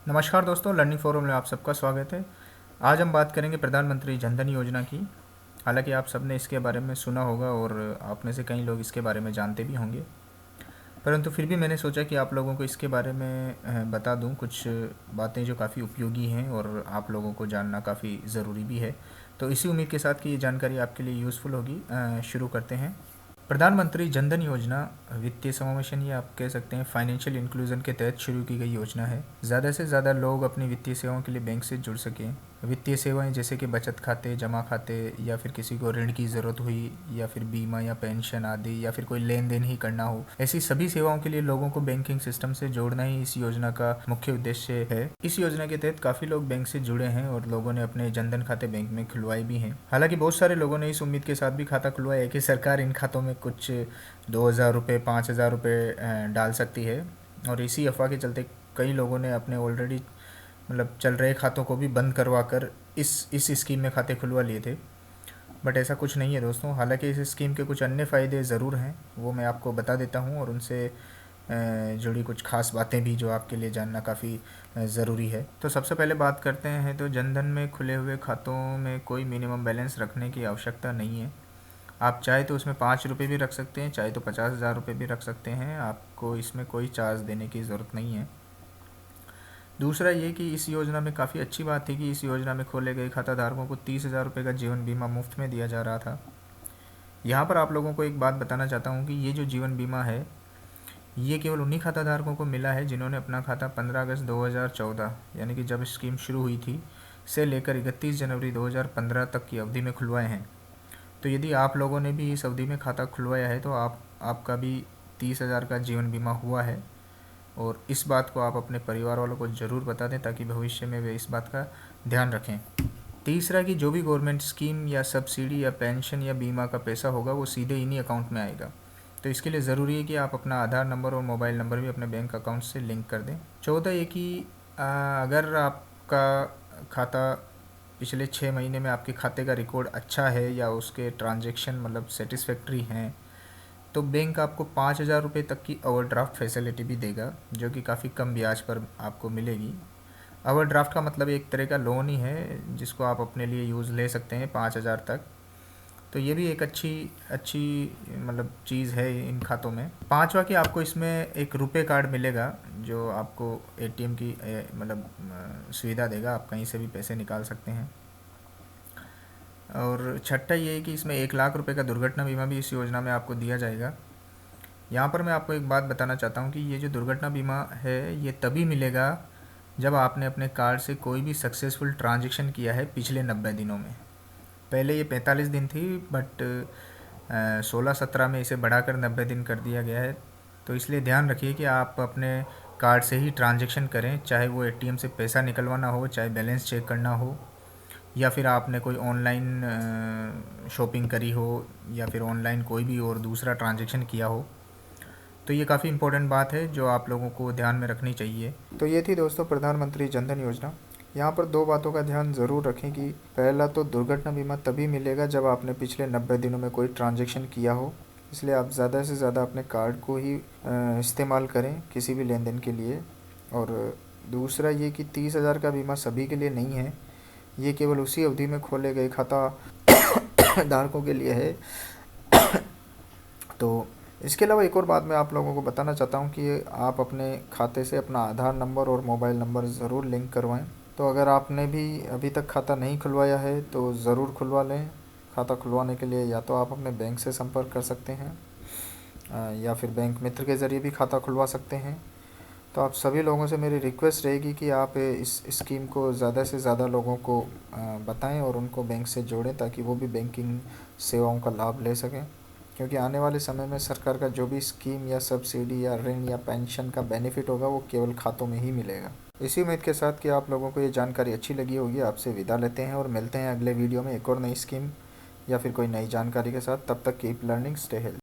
नमस्कार दोस्तों, learning forum में आप सबका स्वागत है। आज हम बात करेंगे प्रधानमंत्री जन धन योजना की। हालांकि आप सबने इसके बारे में सुना होगा और आप में से कई लोग इसके बारे में जानते भी होंगे, परंतु फिर भी मैंने सोचा कि आप लोगों को इसके बारे में बता दूं कुछ बातें जो काफ़ी उपयोगी हैं और आप लोगों को जानना काफ़ी ज़रूरी भी है। तो इसी उम्मीद के साथ कि ये जानकारी आपके लिए यूज़फुल होगी, शुरू करते हैं। प्रधानमंत्री जन धन योजना वित्तीय समावेशन या आप कह सकते हैं फाइनेंशियल इंक्लूजन के तहत शुरू की गई योजना है। ज़्यादा से ज़्यादा लोग अपनी वित्तीय सेवाओं के लिए बैंक से जुड़ सकें। वित्तीय सेवाएं जैसे कि बचत खाते, जमा खाते, या फिर किसी को ऋण की ज़रूरत हुई, या फिर बीमा या पेंशन आदि, या फिर कोई लेन देन ही करना हो, ऐसी सभी सेवाओं के लिए लोगों को बैंकिंग सिस्टम से जोड़ना ही इस योजना का मुख्य उद्देश्य है। इस योजना के तहत काफ़ी लोग बैंक से जुड़े हैं और लोगों ने अपने जनधन खाते बैंक में खुलवाए भी हैं। हालांकि बहुत सारे लोगों ने इस उम्मीद के साथ भी खाता खुलवाया है कि सरकार इन खातों में कुछ 2,000 रुपये, 5,000 रुपये डाल सकती है, और इसी अफवाह के चलते कई लोगों ने अपने ऑलरेडी मतलब चल रहे खातों को भी बंद करवा कर इस स्कीम में खाते खुलवा लिए थे। बट ऐसा कुछ नहीं है दोस्तों। हालांकि इस स्कीम के कुछ अन्य फ़ायदे ज़रूर हैं, वो मैं आपको बता देता हूँ, और उनसे जुड़ी कुछ खास बातें भी जो आपके लिए जानना काफ़ी ज़रूरी है। तो सबसे पहले बात करते हैं, तो जनधन में खुले हुए खातों में कोई मिनिमम बैलेंस रखने की आवश्यकता नहीं है। आप चाहे तो उसमें 5 रुपये भी रख सकते हैं, चाहे तो 50,000 रुपये भी रख सकते हैं। आपको इसमें कोई चार्ज देने की ज़रूरत नहीं है। दूसरा ये कि इस योजना में काफ़ी अच्छी बात थी कि इस योजना में खोले गए खाता धारकों को 30,000 रुपये का जीवन बीमा मुफ्त में दिया जा रहा था। यहाँ पर आप लोगों को एक बात बताना चाहता हूँ कि ये जो जीवन बीमा है, ये केवल उन्हीं खाता धारकों को मिला है जिन्होंने अपना खाता 15 अगस्त 2014 यानी कि जब स्कीम शुरू हुई थी से लेकर 31 जनवरी 2015 तक की अवधि में खुलवाए हैं। तो यदि आप लोगों ने भी इस अवधि में खाता खुलवाया है तो आपका भी 30,000 का जीवन बीमा हुआ है, और इस बात को आप अपने परिवार वालों को ज़रूर बता दें ताकि भविष्य में वे इस बात का ध्यान रखें। तीसरा कि जो भी गवर्नमेंट स्कीम या सब्सिडी या पेंशन या बीमा का पैसा होगा वो सीधे इन्हीं अकाउंट में आएगा। तो इसके लिए ज़रूरी है कि आप अपना आधार नंबर और मोबाइल नंबर भी अपने बैंक अकाउंट से लिंक कर दें। चौथा ये कि अगर आपका खाता पिछले 6 महीने में आपके खाते का रिकॉर्ड अच्छा है या उसके ट्रांजैक्शन मतलब सेटिस्फैक्ट्री हैं, तो बैंक आपको 5,000 रुपये तक की ओवरड्राफ्ट फैसिलिटी भी देगा, जो कि काफ़ी कम ब्याज पर आपको मिलेगी। ओवरड्राफ्ट का मतलब एक तरह का लोन ही है जिसको आप अपने लिए यूज़ ले सकते हैं 5,000 तक। तो ये भी एक अच्छी अच्छी मतलब चीज़ है इन खातों में। पांचवा कि आपको इसमें एक रुपए कार्ड मिलेगा जो आपको एटीएम की मतलब सुविधा देगा, आप कहीं से भी पैसे निकाल सकते हैं। और छठा ये है कि इसमें 1,00,000 रुपये का दुर्घटना बीमा भी इस योजना में आपको दिया जाएगा। यहाँ पर मैं आपको एक बात बताना चाहता हूँ कि ये जो दुर्घटना बीमा है ये तभी मिलेगा जब आपने अपने कार्ड से कोई भी सक्सेसफुल ट्रांजैक्शन किया है पिछले 90 दिनों में। पहले ये 45 दिन थी, बट 16-17 में इसे बढ़ाकर 90 दिन कर दिया गया है। तो इसलिए ध्यान रखिए कि आप अपने कार्ड से ही ट्रांजैक्शन करें, चाहे वो एटीएम से पैसा निकलवाना हो, चाहे बैलेंस चेक करना हो, या फिर आपने कोई ऑनलाइन शॉपिंग करी हो, या फिर ऑनलाइन कोई भी और दूसरा ट्रांजैक्शन किया हो। तो ये काफ़ी इम्पोर्टेंट बात है जो आप लोगों को ध्यान में रखनी चाहिए। तो ये थी दोस्तों प्रधानमंत्री जन धन योजना। यहाँ पर दो बातों का ध्यान ज़रूर रखें कि पहला तो दुर्घटना बीमा तभी मिलेगा जब आपने पिछले 90 दिनों में कोई ट्रांजैक्शन किया हो, इसलिए आप ज़्यादा से ज़्यादा अपने कार्ड को ही इस्तेमाल करें किसी भी लेन देन के लिए। और दूसरा ये कि 30,000 का बीमा सभी के लिए नहीं है, ये केवल उसी अवधि में खोले गए खाता धारकों के लिए है। तो इसके अलावा एक और बात मैं आप लोगों को बताना चाहता हूँ कि आप अपने खाते से अपना आधार नंबर और मोबाइल नंबर ज़रूर लिंक करवाएं। तो अगर आपने भी अभी तक खाता नहीं खुलवाया है तो ज़रूर खुलवा लें। खाता खुलवाने के लिए या तो आप अपने बैंक से संपर्क कर सकते हैं, या फिर बैंक मित्र के ज़रिए भी खाता खुलवा सकते हैं। तो आप सभी लोगों से मेरी रिक्वेस्ट रहेगी कि आप इस स्कीम को ज़्यादा से ज़्यादा लोगों को बताएं और उनको बैंक से जोड़ें ताकि वो भी बैंकिंग सेवाओं का लाभ ले सकें, क्योंकि आने वाले समय में सरकार का जो भी स्कीम या सब्सिडी या ऋण या पेंशन का बेनिफिट होगा वो केवल खातों में ही मिलेगा। इसी उम्मीद के साथ कि आप लोगों को ये जानकारी अच्छी लगी होगी, आपसे विदा लेते हैं और मिलते हैं अगले वीडियो में एक और नई स्कीम या फिर कोई नई जानकारी के साथ। तब तक कीप लर्निंग, स्टे हेल्दी।